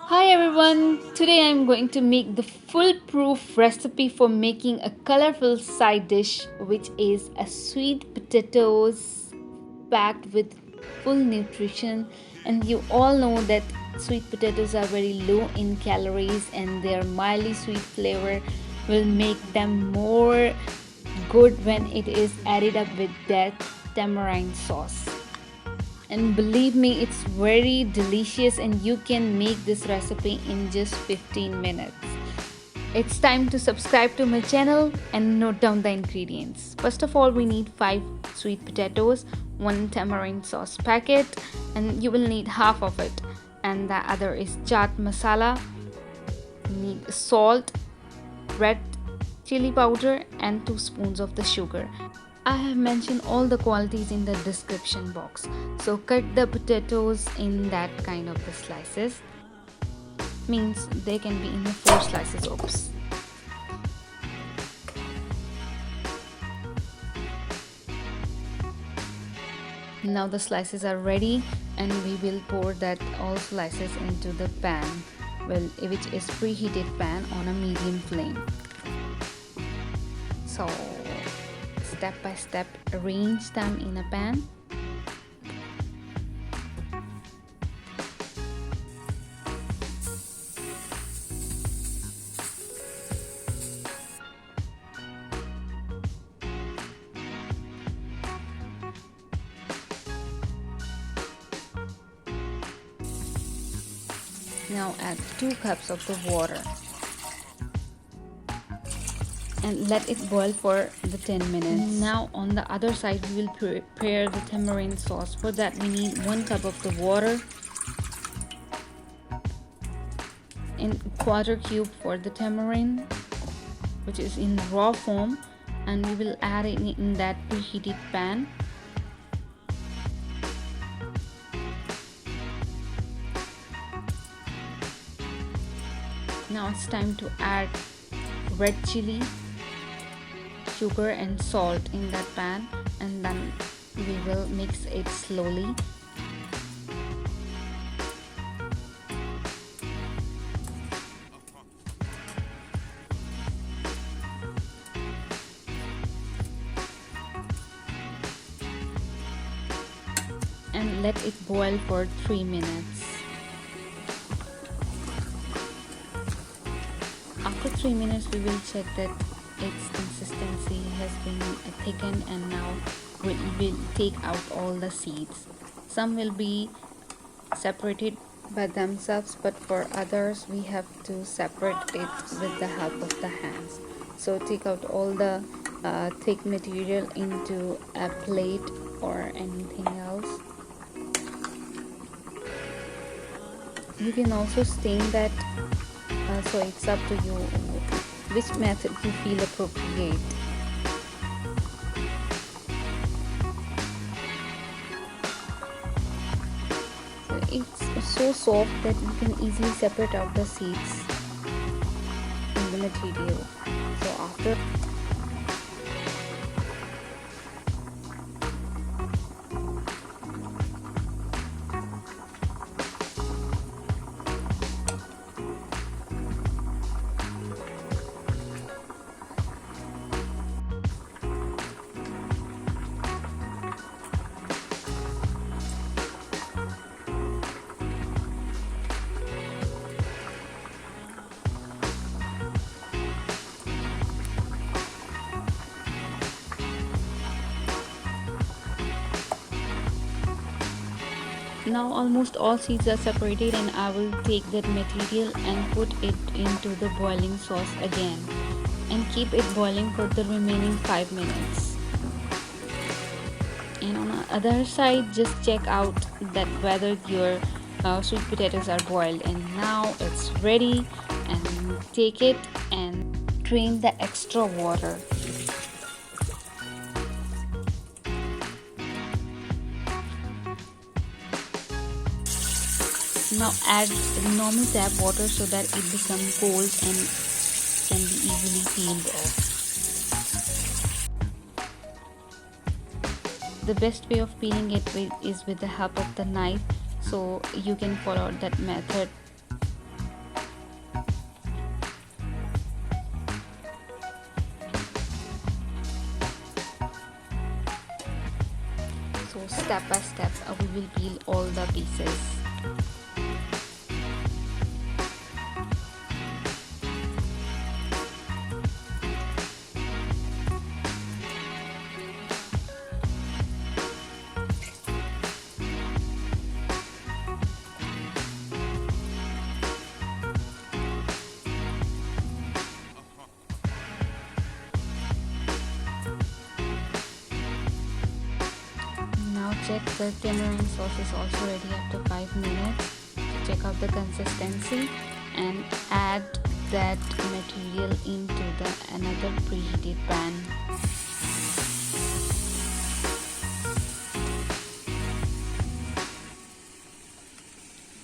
Hi everyone, today I'm going to make the foolproof recipe for making a colorful side dish, which is a sweet potatoes packed with full nutrition. And you all know that sweet potatoes are very low in calories, and their mildly sweet flavor will make them more good when it is added up with that tamarind sauce. And believe me, it's very delicious, and you can make this recipe in just 15 minutes. It's time to subscribe to my channel and note down the ingredients. First of all, we need 5 sweet potatoes, 1 tamarind sauce packet, and you will need half of it. And the other is chaat masala, you need salt, red chili powder, and 2 spoons of the sugar. I have mentioned all the qualities in the description box. So cut the potatoes in that kind of the slices. Means they can be in the 4 slices. Oops. Now the slices are ready, and we will pour that all slices into the pan, which is preheated pan on a medium flame. So step by step arrange them in a pan. Now add 2 cups of the water and let it boil for the 10 minutes. Now on the other side we will prepare the tamarind sauce. For that we need 1 cup of the water and quarter cube for the tamarind, which is in raw form, and we will add it in that preheated pan. Now it's time to add red chili, sugar and salt in that pan, and then we will mix it slowly. And let it boil for 3 minutes. After 3 minutes we will check that its consistency has been thickened, and now we will take out all the seeds. Some will be separated by themselves, but for others we have to separate it with the help of the hands. So take out all the thick material into a plate or anything else. You can also stain that, so it's up to you which method you feel appropriate. So it's so soft that you can easily separate out the seeds in the material. So after now almost all seeds are separated, and I will take that material and put it into the boiling sauce again and keep it boiling for the remaining 5 minutes. And on the other side, just check out that whether your sweet potatoes are boiled. And now it's ready, and take it and drain the extra water. Now add normal tap water so that it becomes cold and can be easily peeled off. The best way of peeling it is with the help of the knife, so you can follow that method step by step we will peel all the pieces. Now check the tamarind sauce is also ready after 5 minutes. Check out the consistency and add that material into the another preheated pan.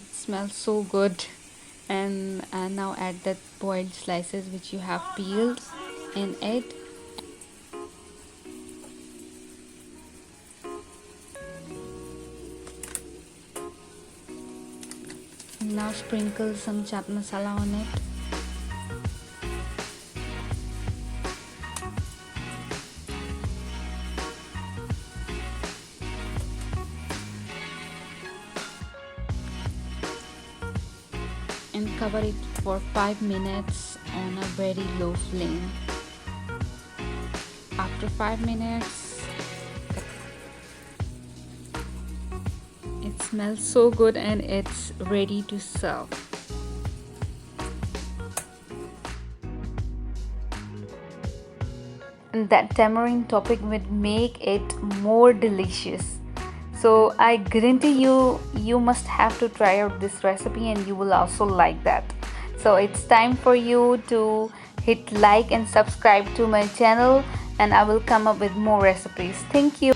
It smells so good. And now add the boiled slices which you have peeled in it. Now sprinkle some chaat masala on it. And cover it for 5 minutes on a very low flame. After 5 minutes, it smells so good and it's ready to serve. And that tamarind topping would make it more delicious. So I guarantee you must have to try out this recipe and you will also like that. So it's time for you to hit like and subscribe to my channel, and I will come up with more recipes. Thank you.